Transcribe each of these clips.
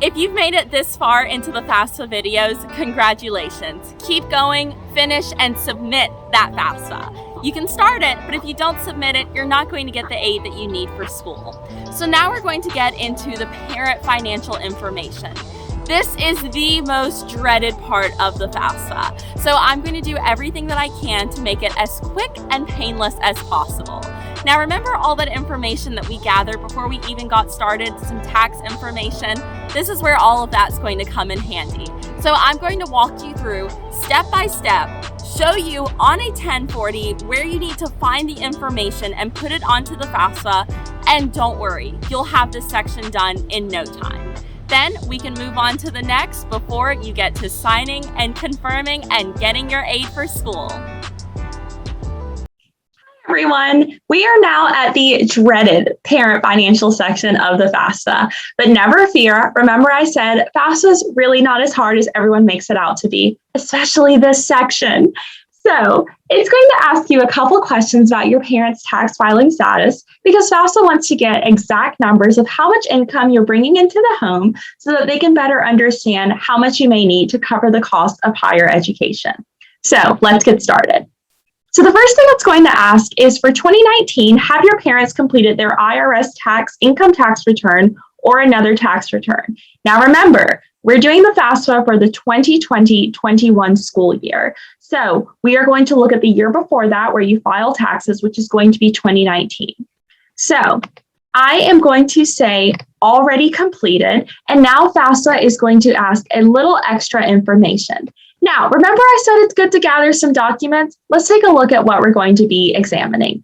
If you've made it this far into the FAFSA videos, congratulations. Keep going, finish, and submit that FAFSA. You can start it, but if you don't submit it, you're not going to get the aid that you need for school. So now we're going to get into the parent financial information. This is the most dreaded part of the FAFSA. So I'm going to do everything that I can to make it as quick and painless as possible. Now remember all that information that we gathered before we even got started, some tax information? This is where all of that's going to come in handy. So I'm going to walk you through step by step, show you on a 1040 where you need to find the information and put it onto the FAFSA, and don't worry, you'll have this section done in no time. Then we can move on to the next before you get to signing and confirming and getting your aid for school. Everyone, we are now at the dreaded parent financial section of the FAFSA, but never fear. Remember I said FAFSA is really not as hard as everyone makes it out to be, especially this section. So it's going to ask you a couple questions about your parents' tax filing status because FAFSA wants to get exact numbers of how much income you're bringing into the home so that they can better understand how much you may need to cover the cost of higher education. So let's get started. So the first thing it's going to ask is for 2019, have your parents completed their IRS income tax return or another tax return? Now remember, we're doing the FAFSA for the 2020-21 school year. So we are going to look at the year before that where you file taxes, which is going to be 2019. So I am going to say already completed, and now FAFSA is going to ask a little extra information. Now, remember I said it's good to gather some documents? Let's take a look at what we're going to be examining.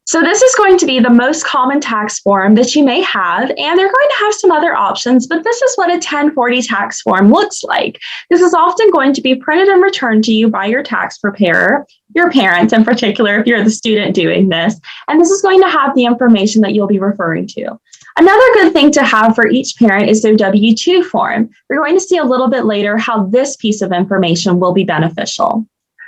So this is going to be the most common tax form that you may have, and they're going to have some other options, but this is what a 1040 tax form looks like. This is often going to be printed and returned to you by your tax preparer, your parents in particular, if you're the student doing this, and this is going to have the information that you'll be referring to. Another good thing to have for each parent is their W-2 form. We're going to see a little bit later how this piece of information will be beneficial.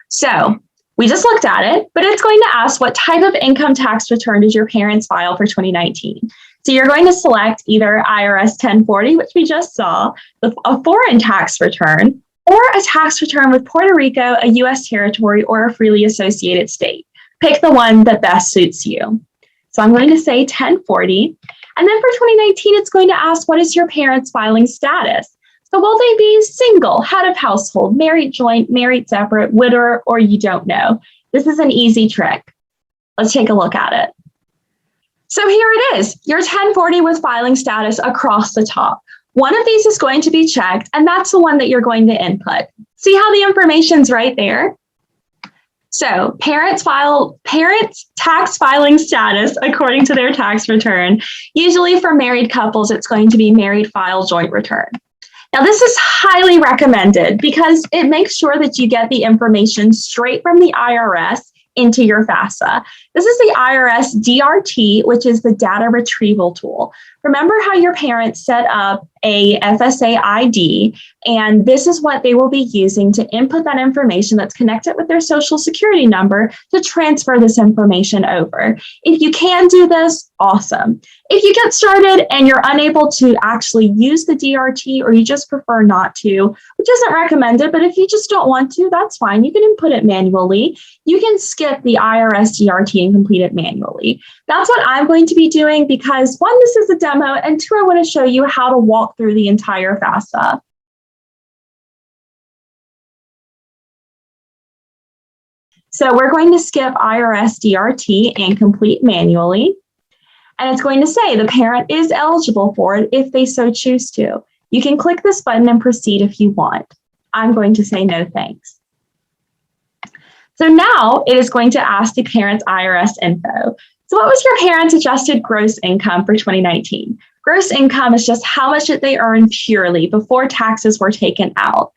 So we just looked at it, but it's going to ask what type of income tax return did your parents file for 2019? So you're going to select either IRS 1040, which we just saw, a foreign tax return, or a tax return with Puerto Rico, a U.S. territory, or a freely associated state. Pick the one that best suits you. So I'm going to say 1040. And then for 2019, it's going to ask, what is your parents' filing status? So will they be single, head of household, married joint, married separate, widower, or you don't know? This is an easy trick. Let's take a look at it. So here it is, your 1040 with filing status across the top. One of these is going to be checked, and that's the one that you're going to input. See how the information's right there? So parents tax filing status according to their tax return. Usually for married couples, it's going to be married file joint return. Now this is highly recommended because it makes sure that you get the information straight from the IRS into your FAFSA. This is the IRS DRT, which is the data retrieval tool. Remember how your parents set up a FSA ID, and this is what they will be using to input that information that's connected with their social security number to transfer this information over. If you can do this, awesome. If you get started and you're unable to actually use the DRT or you just prefer not to, which isn't recommended, but if you just don't want to, that's fine. You can input it manually. You can skip the IRS DRT and complete it manually. That's what I'm going to be doing because one, this is a demo, and two, I want to show you how to walk through the entire FAFSA. So we're going to skip IRS DRT and complete manually. And it's going to say the parent is eligible for it if they so choose to. You can click this button and proceed if you want. I'm going to say no thanks. So now it is going to ask the parent's IRS info. So what was your parents' adjusted gross income for 2019? Gross income is just how much did they earn purely before taxes were taken out.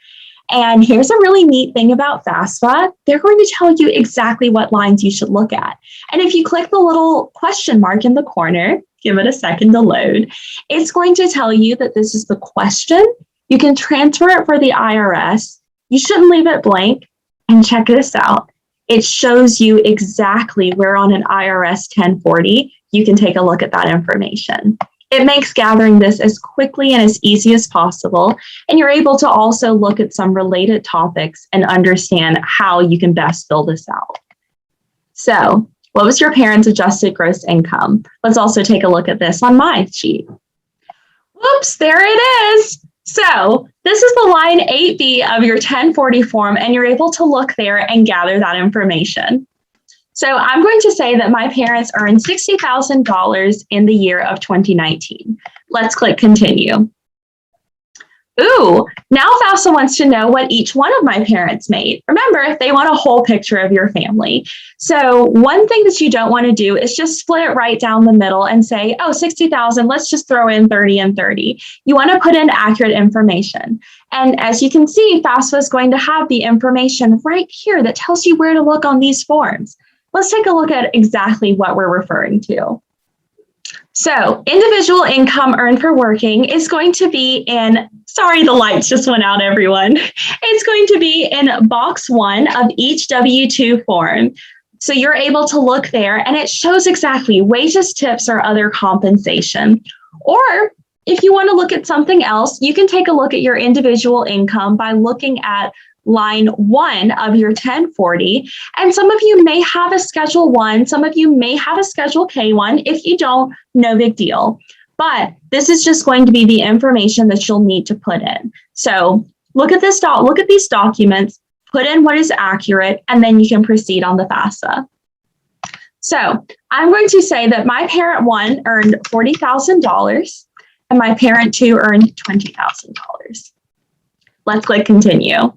And here's a really neat thing about FAFSA. They're going to tell you exactly what lines you should look at. And if you click the little question mark in the corner, give it a second to load, it's going to tell you that this is the question. You can transfer it for the IRS. You shouldn't leave it blank. And check this out. it shows you exactly where on an IRS 1040 you can take a look at that information. It makes gathering this as quickly and as easy as possible, and you're able to also look at some related topics and understand how you can best fill this out. So, what was your parents' adjusted gross income? Let's also take a look at this on my sheet. Whoops, there it is. So this is the line 8B of your 1040 form, and you're able to look there and gather that information. So I'm going to say that my parents earned $60,000 in the year of 2019. Let's click continue. Ooh, now FAFSA wants to know what each one of my parents made. Remember, they want a whole picture of your family. So one thing that you don't want to do is just split it right down the middle and say, oh, 60,000, let's just throw in 30 and 30. You want to put in accurate information. And as you can see, FAFSA is going to have the information right here that tells you where to look on these forms. Let's take a look at exactly what we're referring to. So individual income earned for working is going to be in, sorry, the lights just went out, everyone. It's going to be in box 1 of each W-2 form. So you're able to look there and it shows exactly wages, tips, or other compensation. Or if you want to look at something else, you can take a look at your individual income by looking at line 1 of your 1040. And some of you may have a Schedule 1, some of you may have a Schedule K1. If you don't, no big deal. But this is just going to be the information that you'll need to put in. So look at this look at these documents, put in what is accurate, and then you can proceed on the FAFSA. So I'm going to say that my parent 1 earned $40,000 and my parent 2 earned $20,000. Let's click continue.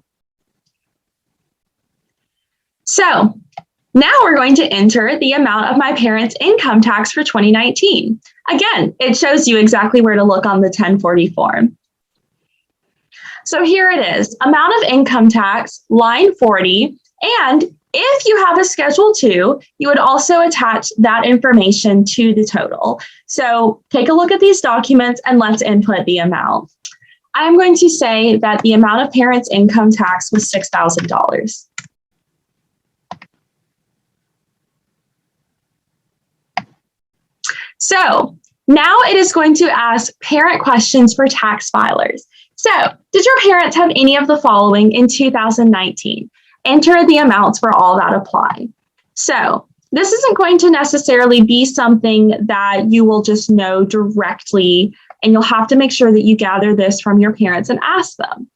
So now we're going to enter the amount of my parents' income tax for 2019. Again, it shows you exactly where to look on the 1040 form. So here it is, amount of income tax, line 40, and if you have a Schedule 2, you would also attach that information to the total. So take a look at these documents and let's input the amount. I'm going to say that the amount of parents' income tax was $6,000. So now it is going to ask parent questions for tax filers. So did your parents have any of the following in 2019? Enter the amounts for all that apply. So this isn't going to necessarily be something that you will just know directly, and you'll have to make sure that you gather this from your parents and ask them.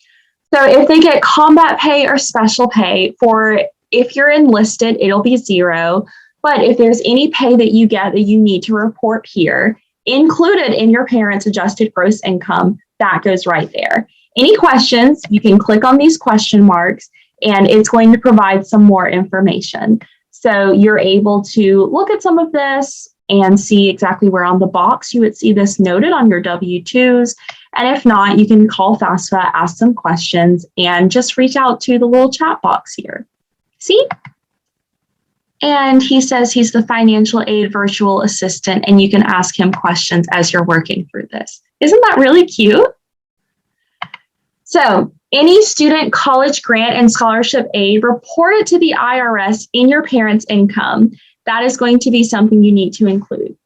So if they get combat pay or special pay, for if you're enlisted, it'll be 0. But if there's any pay that you get that you need to report here, included in your parents' adjusted gross income, that goes right there. Any questions, you can click on these question marks and it's going to provide some more information. So you're able to look at some of this and see exactly where on the box you would see this noted on your W-2s. And if not, you can call FAFSA, ask some questions, and just reach out to the little chat box here. See? And he says he's the financial aid virtual assistant, and you can ask him questions as you're working through this. Isn't that really cute? So any student college grant and scholarship aid reported to the IRS in your parents' income. That is going to be something you need to include.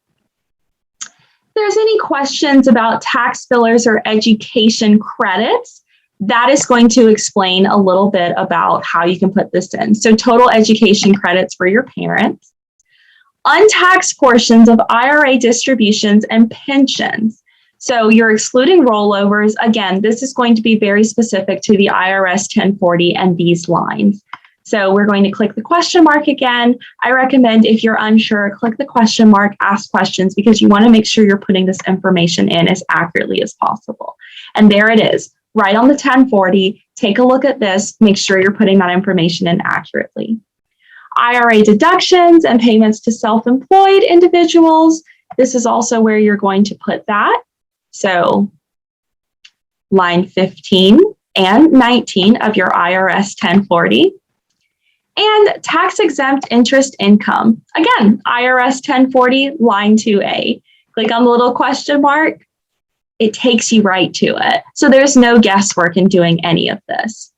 If there's any questions about tax fillers or education credits, that is going to explain a little bit about how you can put this in. So total education credits for your parents, untaxed portions of IRA distributions and pensions. So you're excluding rollovers. Again, this is going to be very specific to the IRS 1040 and these lines. So we're going to click the question mark again. I recommend if you're unsure, click the question mark, ask questions, because you want to make sure you're putting this information in as accurately as possible. And there it is. Right on the 1040, take a look at this, make sure you're putting that information in accurately. IRA deductions and payments to self-employed individuals. This is also where you're going to put that. So line 15 and 19 of your IRS 1040. And tax-exempt interest income. Again, IRS 1040, line 2A. Click on the little question mark. It takes you right to it. So there's no guesswork in doing any of this.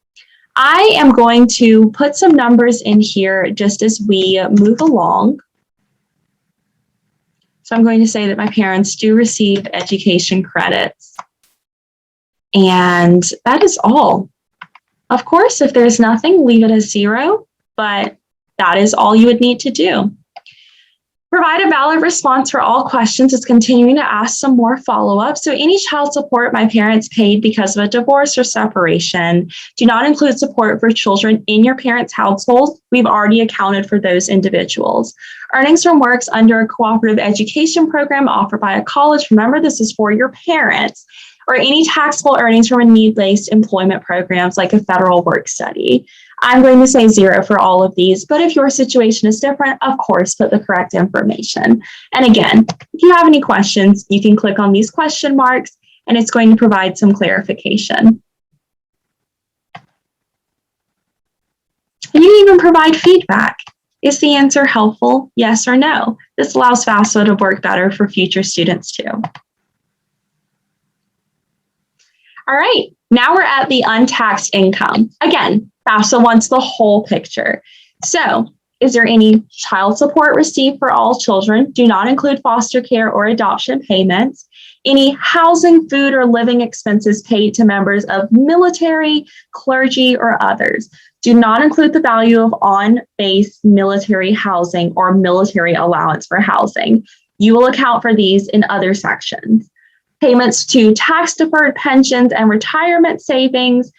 I am going to put some numbers in here just as we move along. So I'm going to say that my parents do receive education credits. And that is all. Of course, if there's nothing, leave it as 0, but that is all you would need to do. Provide a valid response for all questions. It's continuing to ask some more follow-up. So any child support my parents paid because of a divorce or separation do not include support for children in your parents' household. We've already accounted for those individuals. Earnings from works under a cooperative education program offered by a college. Remember, this is for your parents. Or any taxable earnings from a need-based employment programs like a federal work study. I'm going to say 0 for all of these, but if your situation is different, of course, put the correct information. And again, if you have any questions, you can click on these question marks and it's going to provide some clarification. And you can even provide feedback. Is the answer helpful? Yes or no? This allows FAFSA to work better for future students too. All right, now we're at the untaxed income. Again, FAFSA wants the whole picture. So, is there any child support received for all children? Do not include foster care or adoption payments. Any housing, food, or living expenses paid to members of military, clergy, or others. Do not include the value of on-base military housing or military allowance for housing. You will account for these in other sections. Payments to tax-deferred pensions and retirement savings.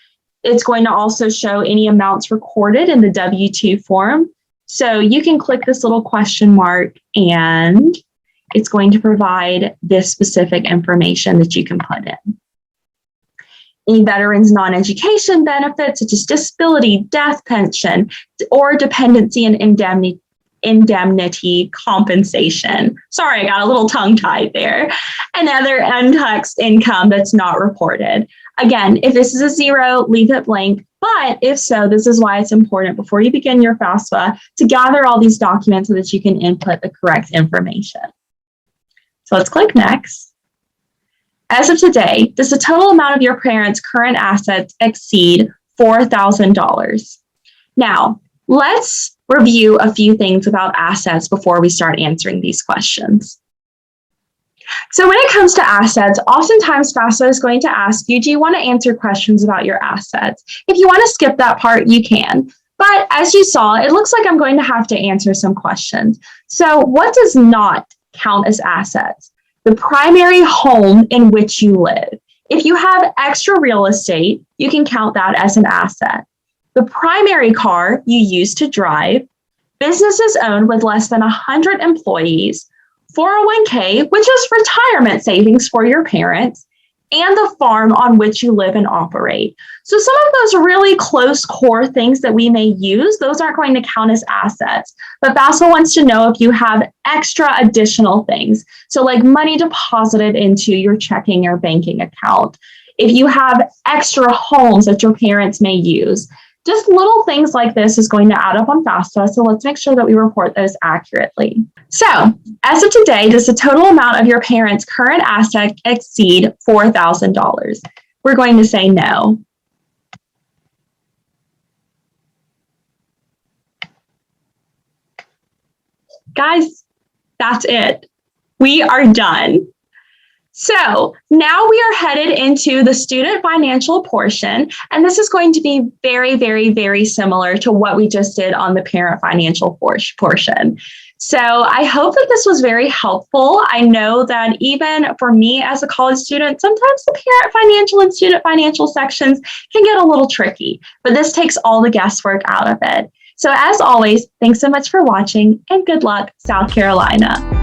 It's going to also show any amounts recorded in the W-2 form. So you can click this little question mark and it's going to provide this specific information that you can put in. Any veterans' non-education benefits, such as disability, death pension, or dependency and indemnity compensation. Sorry, I got a little tongue-tied there. And other untaxed income that's not reported. Again, if this is a 0, leave it blank. But if so, this is why it's important before you begin your FAFSA to gather all these documents so that you can input the correct information. So let's click next. As of today, does the total amount of your parents' current assets exceed $4,000? Now, let's review a few things about assets before we start answering these questions. So when it comes to assets, oftentimes FAFSA is going to ask you, do you want to answer questions about your assets? If you want to skip that part, you can. But as you saw, it looks like I'm going to have to answer some questions. So what does not count as assets? The primary home in which you live. If you have extra real estate, you can count that as an asset. The primary car you use to drive, businesses owned with less than 100 employees, 401k, which is retirement savings for your parents, and the farm on which you live and operate. So some of those really close core things that we may use, those aren't going to count as assets. But FAFSA wants to know if you have extra additional things. So like money deposited into your checking or banking account. If you have extra homes that your parents may use. Just little things like this is going to add up on FAFSA, so let's make sure that we report those accurately. So, as of today, does the total amount of your parents' current asset exceed $4,000? We're going to say no. Guys, that's it. We are done. So now we are headed into the student financial portion, and this is going to be very, very, very similar to what we just did on the parent financial portion. So I hope that this was very helpful. I know that even for me as a college student, sometimes the parent financial and student financial sections can get a little tricky, but this takes all the guesswork out of it. So as always, thanks so much for watching and good luck, South Carolina.